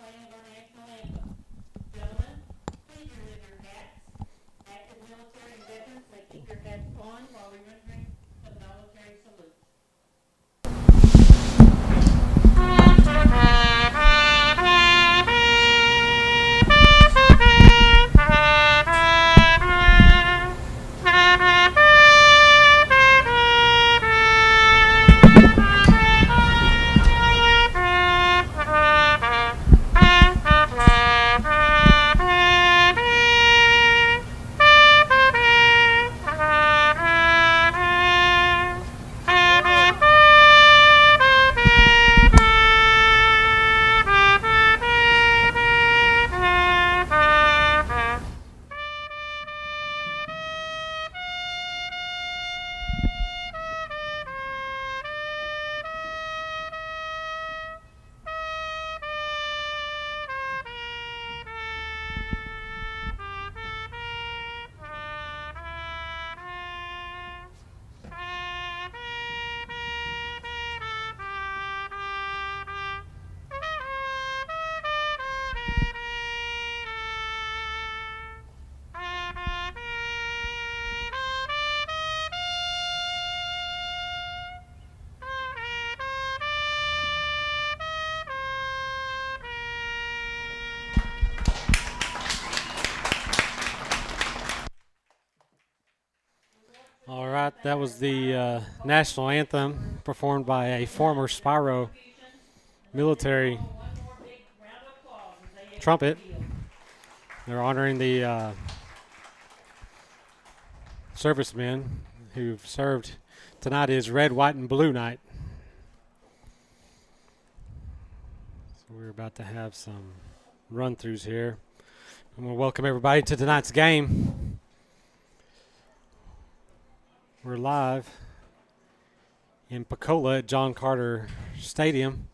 playing of our national anthem. Gentlemen, please remove your hats. Active military and veterans may keep your hats on while we rendering the military salute. All right, that was the national anthem performed by a former Spiro military trumpet. They're honoring the servicemen who've served. Tonight is Red, White, and Blue night. So we're about to have some run-throughs here. I'm going to welcome everybody to tonight's game. We're live in Pocola at John Carter Stadium.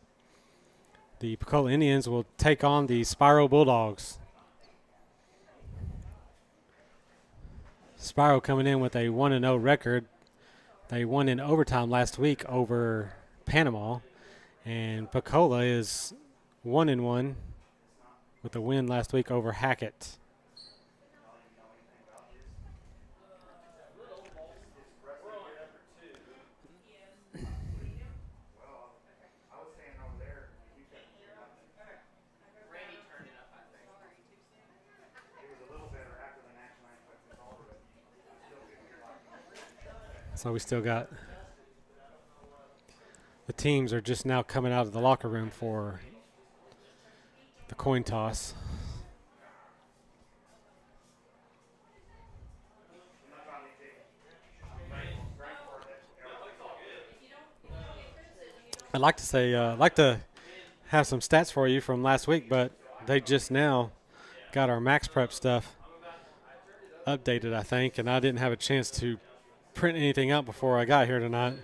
The Pocola Indians will take on the Spiro Bulldogs. Spiro coming in with a 1-0 record. They won in overtime last week over Panama, and Pocola is 1-1 with a win last week over Hackett. So we still got the teams are just now coming out of the locker room for the coin toss. I'd like to say, I'd like to have some stats for you from last week, but they just now got our Max Prep stuff updated, I think, and I didn't have a chance to print anything out before I got here tonight.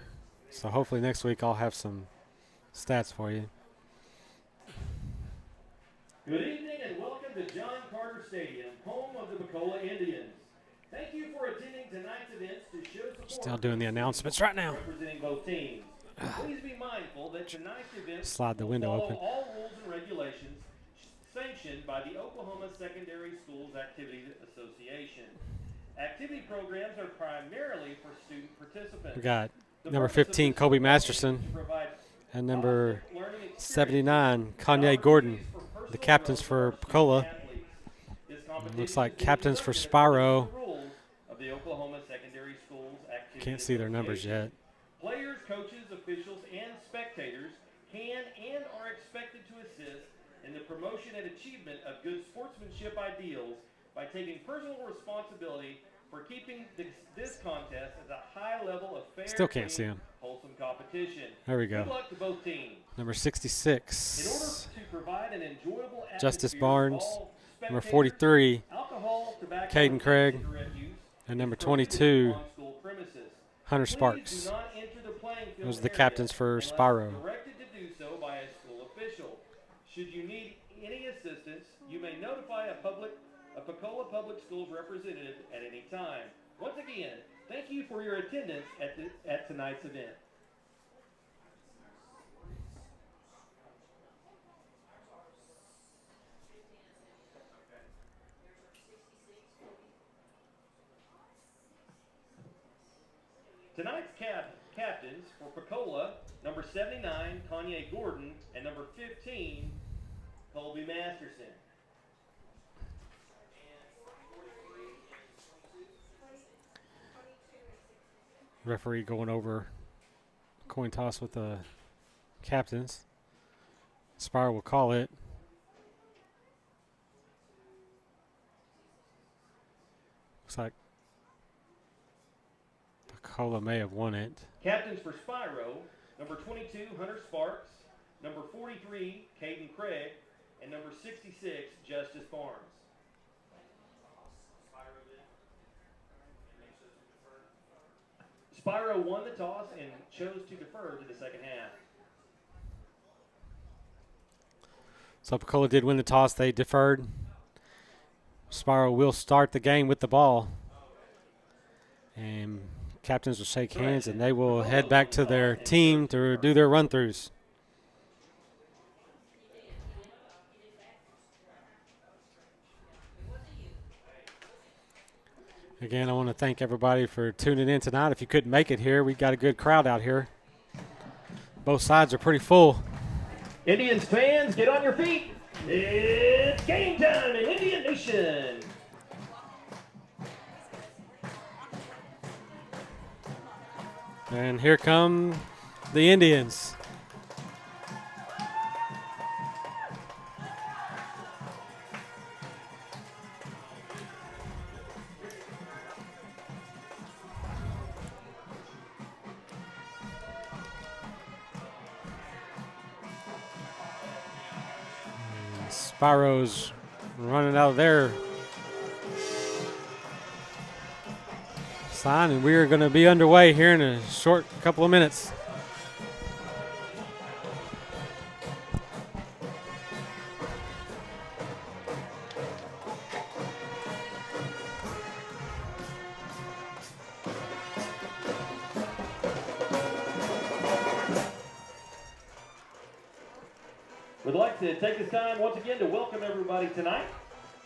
So hopefully next week I'll have some stats for you. Good evening and welcome to John Carter Stadium, home of the Pocola Indians. Thank you for attending tonight's events to show support. Still doing the announcements right now. Representing both teams. Please be mindful that tonight's events Slide the window follow open. all rules and regulations sanctioned by the Oklahoma Secondary Schools Activity Association. Activity programs are primarily for student participants. We got number 15, Kobe Masterson, and number 79, Kanye Gordon, the captains for Pocola. It looks like captains for Spiro. Can't see their numbers yet. Players, coaches, officials, and spectators can and are expected to assist in the promotion and achievement of good sportsmanship ideals by taking personal responsibility for keeping this contest at a high level of fair, Still can't see him. Wholesome competition. There we go. Good luck to both teams. Number In order 66, to provide an enjoyable Justice atmosphere Barnes. for all Number spectators, 43, alcohol, tobacco, Caden and Craig. cigarette use and number is prohibited 22, on school premises. Hunter Please Sparks. do not enter the playing field Those are the area captains for unless Spiro. directed to do so by a school official. Should you need any assistance, you may notify a Pocola Public Schools representative at any time. Once again, thank you for your attendance at tonight's event. Tonight's captains for Pocola, number 79, Kanye Gordon, and number 15, Colby Masterson. Referee going over coin toss with the captains. Spiro will call it. Looks like Pocola may have won it. Captains for Spiro, number 22, Hunter Sparks, number 43, Caden Craig, and number 66, Justice Barnes. Spiro won the toss and chose to defer to the second half. So Pocola did win the toss. They deferred. Spiro will start the game with the ball. And captains will shake hands, and they will head back to their team to do their run-throughs. Again, I want to thank everybody for tuning in tonight. If you couldn't make it here, we got a good crowd out here. Both sides are pretty full. Indians fans, get on your feet. It's game time in Indian Nation. And here come the Indians. Spiro's running out of their sign, and we are going to be underway here in a short couple of minutes. We'd like to take this time once again to welcome everybody tonight.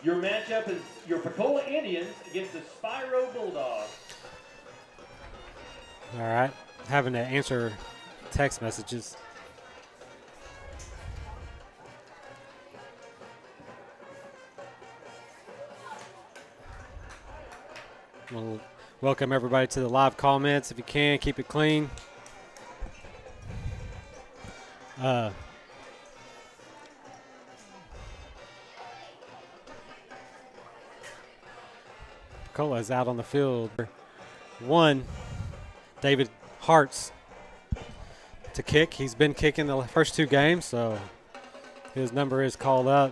Your matchup is your Pocola Indians against the Spiro Bulldogs. All right, having to answer text messages. We'll welcome everybody to the live comments. If you can, keep it clean. Pocola is out on the field. One, David Hartz to kick. He's been kicking the first two games, so his number is called up.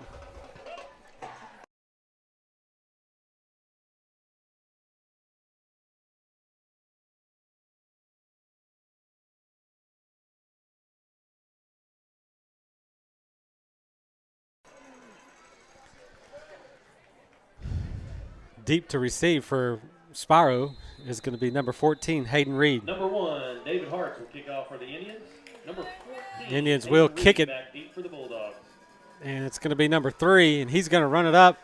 Deep to receive for Spiro is going to be number 14, Hayden Reed. Number 1, David Hart will kick off for the Indians. Number 14, Indians Hayden will Reed kick it. Back deep for the Bulldogs. And it's going to be number 3, and he's going to run it up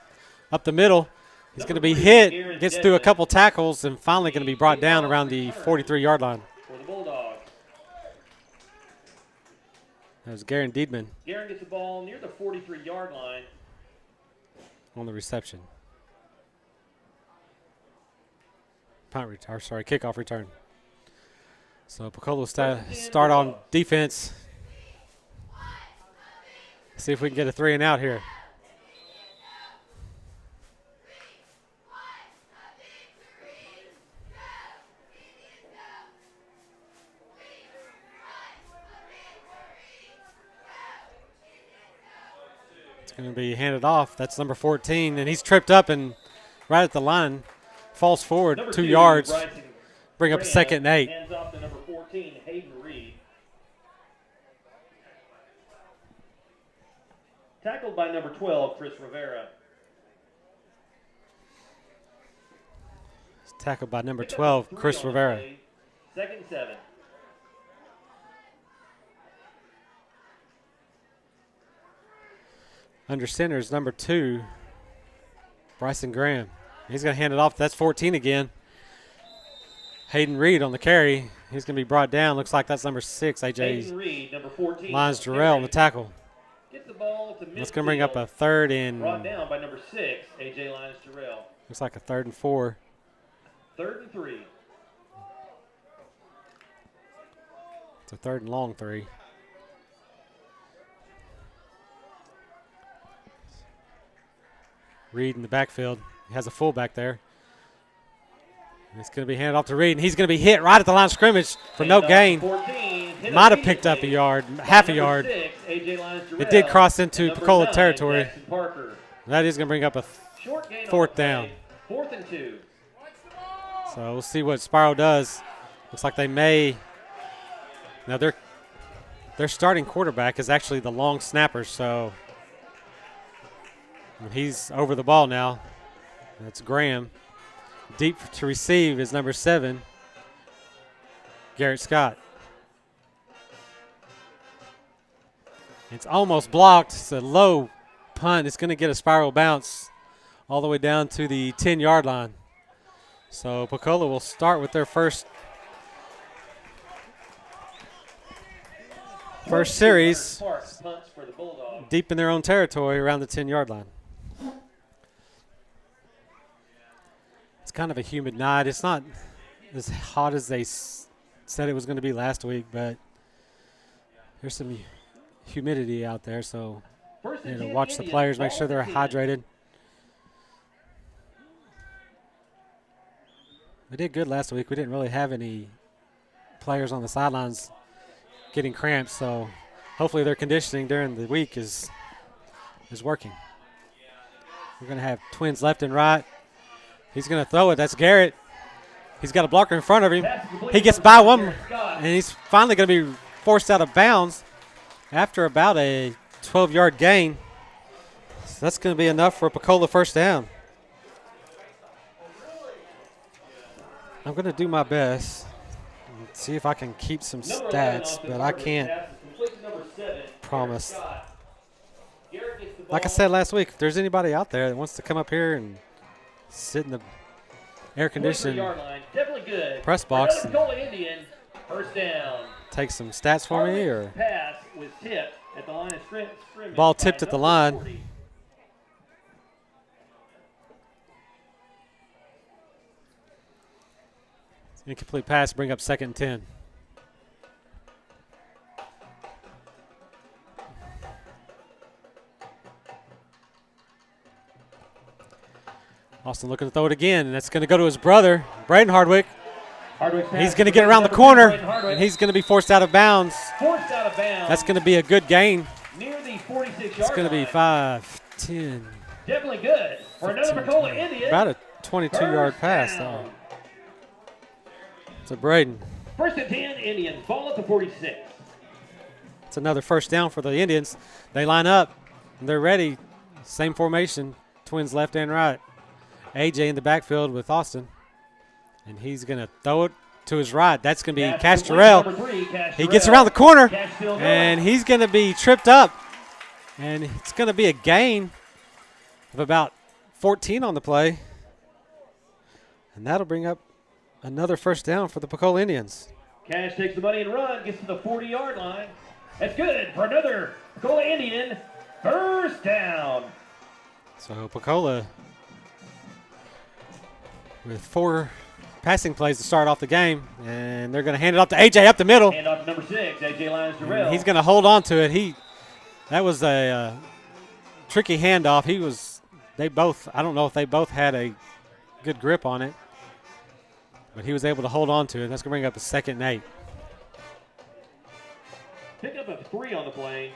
the middle. He's going to be 3, hit, Garen gets through a Dedman. couple tackles, and finally going to be brought down around the 43-yard line. For the Bulldogs. That was Garen Dedman Garen gets the ball near the 43-yard line. on the reception. Kickoff return. So Pocola will start on defense. See if we can get a 3 and out here. It's going to be handed off. That's number 14, and he's tripped up and right at the line. Falls forward Number 2 2, yards. Bryson Bring up a second and 8. Hands off to number 14, Hayden Reed. Tackled by number 12, Chris Rivera. Tackled by number Pick up 12, 3 Chris on the Rivera. play. 2nd and 7. Under center is number 2, Bryson Graham. He's going to hand it off. That's 14 again. Hayden Reed on the carry. He's going to be brought down. Looks like that's number 6, AJ Hayden Reed, number 14. Lines Jarrell on the tackle. Get the ball to midfield. That's going to bring up a 3rd and. Brought down by number 6, AJ Lines Jarrell. Looks like a 3rd and 4. 3rd and 3. It's a 3rd and long 3. Reed in the backfield. He has a fullback there. And it's going to be handed off to Reed, and he's going to be hit right at the line of scrimmage for no gain. 14, might have picked up a yard, half a yard. 6, AJ Lines Jarrell. It did cross into Pocola 9, territory. Jackson Parker. That is going to bring up a Short gain on 4th the play. down. 4th and 2. So we'll see what Spiro does. Looks like they may. Now their starting quarterback is actually the long snapper, so he's over the ball now. That's Graham. Deep to receive is number 7, Garrett Scott. It's almost blocked. It's a low punt. It's going to get a spiral bounce all the way down to the 10-yard line. So Pocola will start with their first series deep in their own territory around the 10-yard line. It's kind of a humid night. It's not as hot as they said it was going to be last week, but there's some humidity out there, so watch the players, make sure they're hydrated. We did good last week. We didn't really have any players on the sidelines getting cramps, so hopefully their conditioning during the week is working. We're going to have twins left and right. He's going to throw it. That's Garrett. He's got a blocker in front of him. He gets by one, and he's finally going to be forced out of bounds after about a 12-yard gain. So that's going to be enough for a Pocola first down. I'm going to do my best and see if I can keep some stats, but I can't promise. Like I said last week, if there's anybody out there that wants to come up here and sit in the air-conditioned press box and take some stats for me, or ball tipped at the line. Incomplete pass, bring up 2nd and 10. Austin looking to throw it again, and that's going to go to his brother, Braden Hardwick. He's going to get around the corner, and he's going to be forced out of bounds. That's going to be a good gain. Near the 46-yard It's going to be 5, 10. Definitely good for another Pocola Indian. About a 22-yard pass, though. To Braden. 1st and 10, Indians. Ball at the 46. It's another first down for the Indians. They line up, and they're ready. Same formation, twins left and right. AJ in the backfield with Austin. And he's going to throw it to his right. That's going to be Cash Jarrell. He gets around the corner, and he's going to be tripped up. And it's going to be a gain of about 14 on the play. And that'll bring up another first down for the Pocola Indians. Cash takes the money and run, gets to the 40-yard line. That's good for another Pocola Indian first down. So Pocola with 4 passing plays to start off the game, and they're going to hand it off to AJ up the middle. Hand off to number 6, AJ Lines Jarrell. He's going to hold on to it. That was a tricky handoff. I don't know if they both had a good grip on it, but he was able to hold on to it. That's going to bring up a 2nd and 8. Pick up a 3 on the play.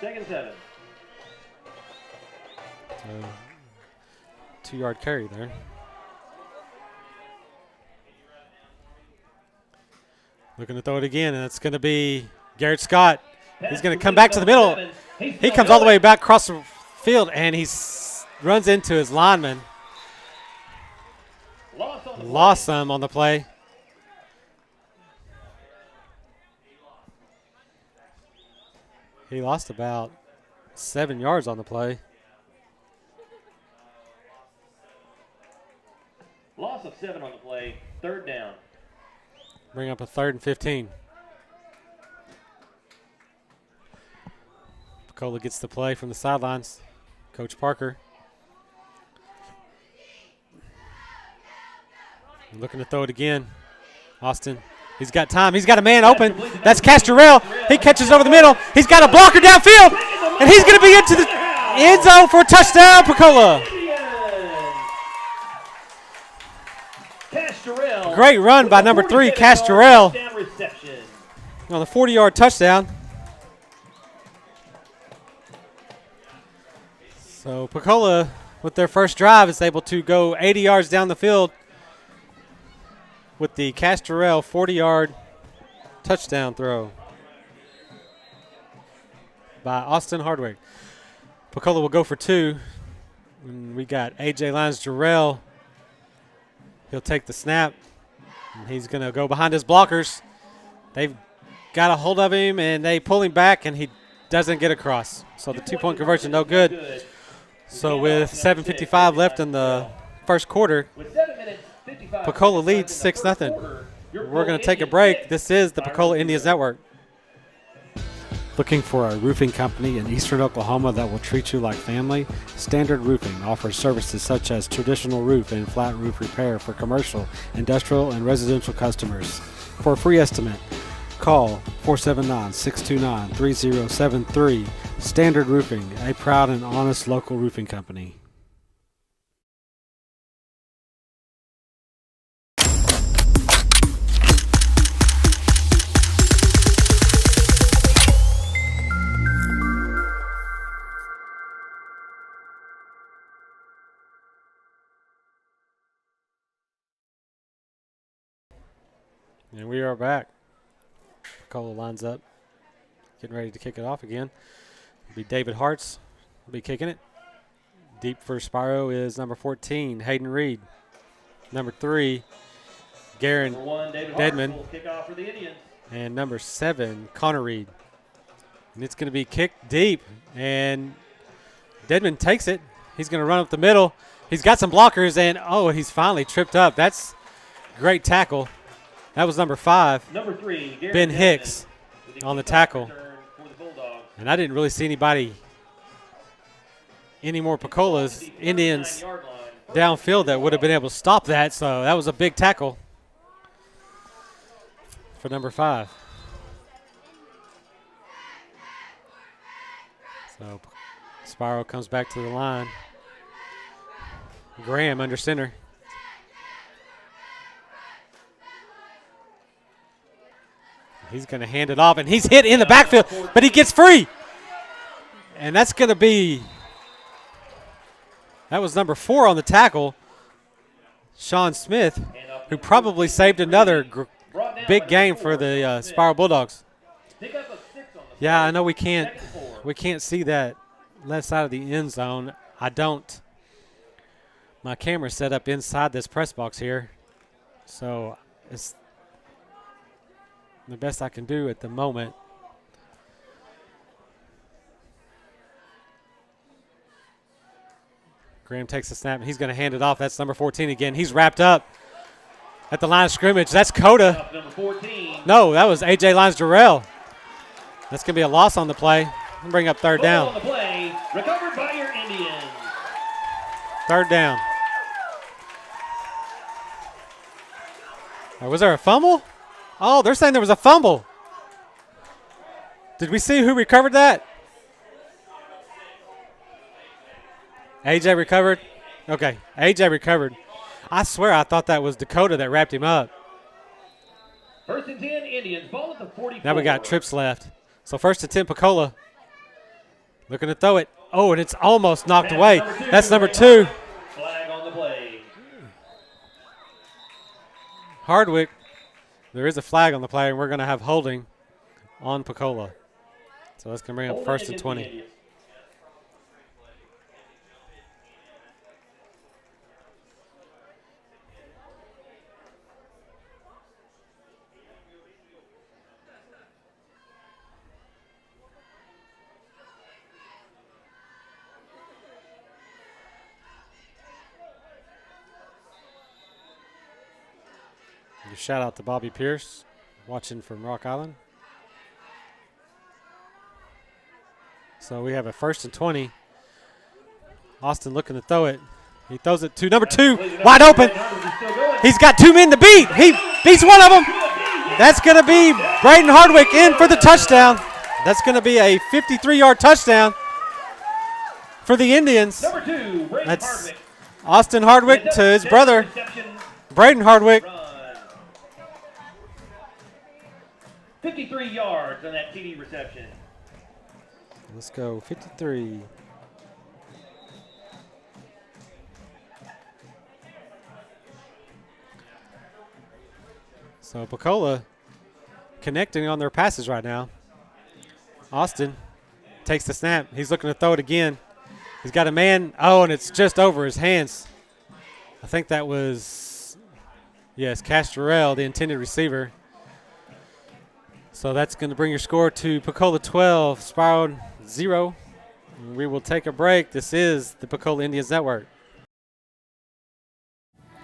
2nd and 7. So, 2-yard carry there. Looking to throw it again, and it's going to be Garrett Scott. He's going to come back to the middle. He comes all the way back across the field, and he runs into his lineman. Lost some on the play. He lost about 7 yards on the play. Loss of 7 on the play. Third down. Bring up a 3rd and 15. Pocola gets the play from the sidelines. Coach Parker looking to throw it again. Austin, he's got time. He's got a man open. That's Castorell. He catches over the middle. He's got a blocker downfield, and he's going to be into the end zone for a touchdown, Pocola. Great run by number 3, Castorell, on the 40-yard touchdown. So Pocola, with their first drive, is able to go 80 yards down the field with the Castorell 40-yard touchdown throw by Austin Hardwick. Pocola will go for 2. And we got A.J. Lyons-Jarrell. He'll take the snap. And he's going to go behind his blockers. They've got a hold of him, and they pull him back, and he doesn't get across. So the 2-point conversion, no good. So with 7:55 left in the first quarter, Pocola leads 6-0. We're going to take a break. This is the Pocola Indians Network. Looking for a roofing company in eastern Oklahoma that will treat you like family? Standard Roofing offers services such as traditional roof and flat roof repair for commercial, industrial, and residential customers. For a free estimate, call 479-629-3073. Standard Roofing, a proud and honest local roofing company. And we are back. Pocola lines up, getting ready to kick it off again. It'll be David Hartz will be kicking it. Deep for Spiro is number 14, Hayden Reed. Number 3, Garen Deadman. And number 7, Connor Reed. And it's going to be kicked deep, and Deadman takes it. He's going to run up the middle. He's got some blockers, and he's finally tripped up. That's great tackle. That was number 5, Number 3, Ben Hicks, on the tackle. And I didn't really see any more Pocola's Indians downfield that would have been able to stop that. So that was a big tackle for number 5. So Spiro comes back to the line. Graham under center. He's going to hand it off, and he's hit in the backfield, but he gets free. And that's going to be – that was number 4 on the tackle, Sean Smith, who probably saved another big game for the Spiro Bulldogs. Yeah, I know we can't see that left side of the end zone. I don't. My camera's set up inside this press box here, so it's the best I can do at the moment. Graham takes the snap, and he's going to hand it off. That's number 14 again. He's wrapped up at the line of scrimmage. That's Coda. No, that was A.J. Lyons-Jarrell. That's going to be a loss on the play. We'll bring up third down. On the play, recovered by your Indians. Third down. Was there a fumble? Oh, they're saying there was a fumble. Did we see who recovered that? AJ recovered? Okay, AJ recovered. I swear I thought that was Dakota that wrapped him up. First and 10, Indians, ball at the 44. Now we got trips left. So first and 10, Pocola. Looking to throw it. Oh, and it's almost knocked away. That's number 2. Flag on the play. Hardwick. There is a flag on the play, and we're going to have holding on Pocola. So that's going to bring up first and 20. Shout out to Bobby Pierce, watching from Rock Island. So we have a 1st and 20. Austin looking to throw it. He throws it to number 2, wide open. He's got 2 men to beat. He beats one of them. That's going to be Braden Hardwick in for the touchdown. That's going to be a 53-yard touchdown for the Indians. Number 2, Braden That's Hardwick. Austin Hardwick to his brother, Braden Hardwick. 53 yards on that TD reception. Let's go, 53. So Pocola connecting on their passes right now. Austin takes the snap. He's looking to throw it again. He's got a man. Oh, and it's just over his hands. I think that was, yes, Castrell, the intended receiver. So that's going to bring your score to Pocola 12, Spiro 0. We will take a break. This is the Pocola Indians Network.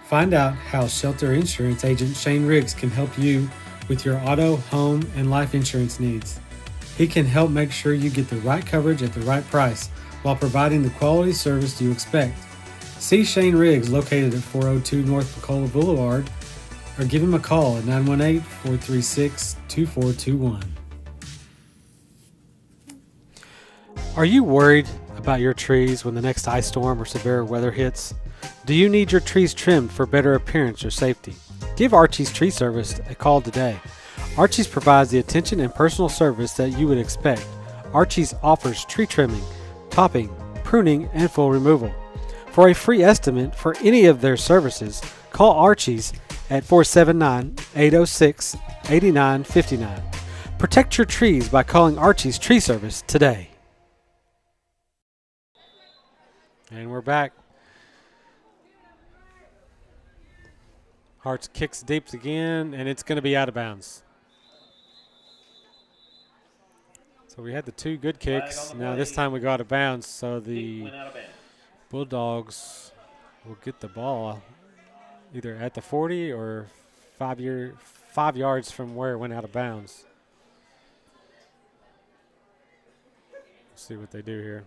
Find out how Shelter Insurance agent Shane Riggs can help you with your auto, home, and life insurance needs. He can help make sure you get the right coverage at the right price while providing the quality service you expect. See Shane Riggs located at 402 North Pocola Boulevard or give him a call at 918-436-2421. Are you worried about your trees when the next ice storm or severe weather hits? Do you need your trees trimmed for better appearance or safety? Give Archie's Tree Service a call today. Archie's provides the attention and personal service that you would expect. Archie's offers tree trimming, topping, pruning, and full removal. For a free estimate for any of their services, call Archie's at 479-806-8959. Protect your trees by calling Archie's Tree Service today. And we're back. Hart's kicks deep again, and it's going to be out of bounds. So we had the 2 good kicks. Now this time we go out of bounds, so the Bulldogs will get the ball either at the 40 or 5 yards from where it went out of bounds. Let's see what they do here.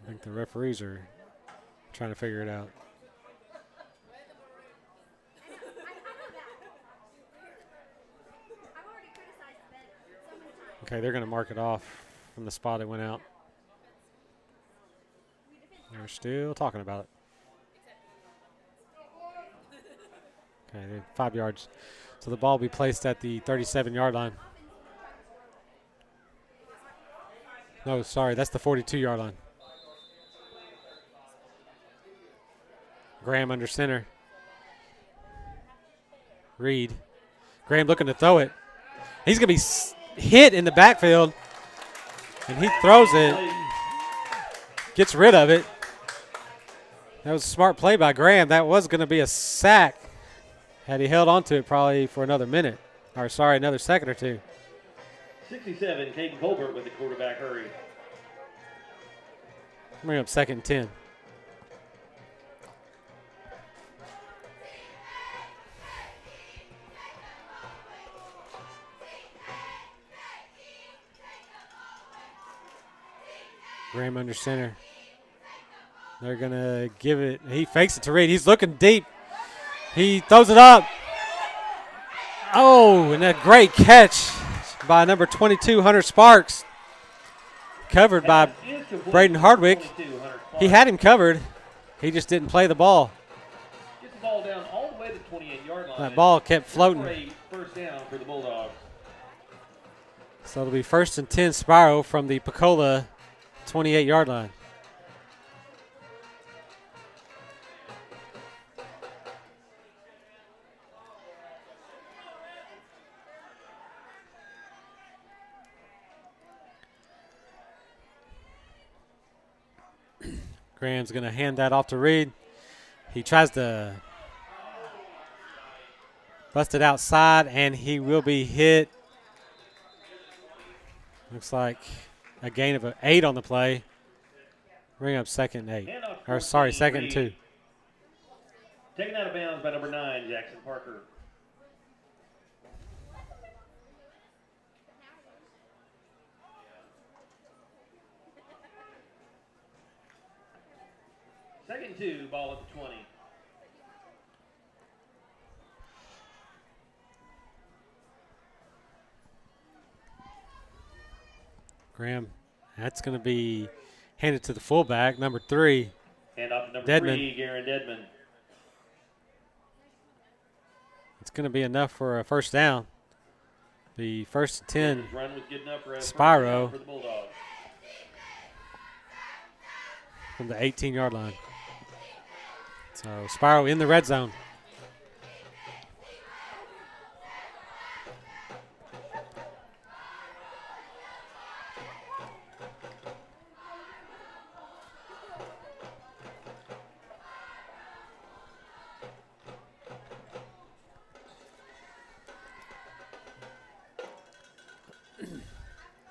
I think the referees are trying to figure it out. Okay, they're going to mark it off from the spot it went out. They're still talking about it. Okay, 5 yards. So the ball will be placed at the 37-yard line. No, sorry, that's the 42-yard line. Graham under center. Reed. Graham looking to throw it. He's going to be hit in the backfield, and he throws it. Gets rid of it. That was a smart play by Graham. That was going to be a sack had he held on to it probably for another minute. Or, sorry, another second or two. 67, Caden Colbert with the quarterback hurry. Bring up 2nd and 10. Graham under center. They're going to give it. He fakes it to Reed. He's looking deep. He throws it up. Oh, and a great catch by number 22, Hunter Sparks. Covered by Braden Hardwick. He had him covered. He just didn't play the ball. Gets the ball down all the way to the 28-yard line. That ball kept floating. For a first down for the Bulldogs. So it'll be 1st and 10 Spiro from the Pocola 28-yard line. Graham's going to hand that off to Reed. He tries to bust it outside, and he will be hit. Looks like a gain of 8 on the play. Bring up second and 8. Handoff Or sorry, 14, second and Reed. 2. Taken out of bounds by number 9, Jackson Parker. Second and 2, ball at the 20. Graham, that's going to be handed to the fullback, number 3. Hand off to number Deadman. 3, Garen Deadman. It's going to be enough for a first down. The first and 10. His run was good enough for a first Spiro. down for the Bulldogs. From the 18-yard line. So Spiro in the red zone.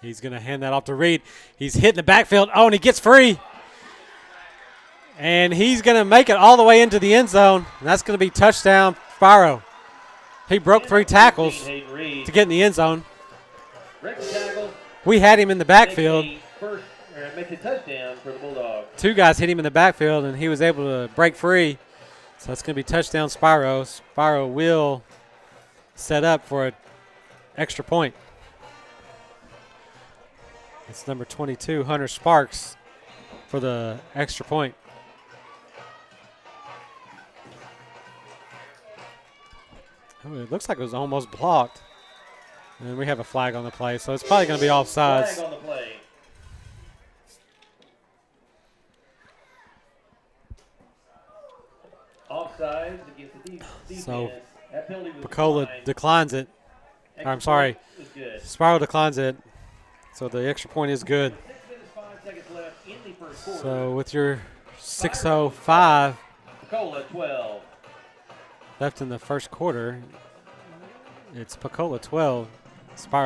He's going to hand that off to Reed. He's hitting the backfield. Oh, and he gets free. And he's going to make it all the way into the end zone. And that's going to be touchdown, Spiro. He broke 3 tackles to get in the end zone. We had him in the backfield. Make a touchdown for the Bulldogs. 2 guys hit him in the backfield, and he was able to break free. So that's going to be touchdown, Spiro. Spiro will set up for an extra point. It's number 22, Hunter Sparks, for the extra point. Oh, it looks like it was almost blocked. And we have a flag on the play, so it's probably going to be offsides. Flag on the play. Offsides against the defense. So That penalty was Pocola declined. declines it. Extra I'm sorry. point was good. Spiro declines it. So the extra point is good. 6 minutes, 5 seconds left in the first quarter. So with your 6:05 Pocola 12. left in the first quarter, it's Pocola 12, Spiro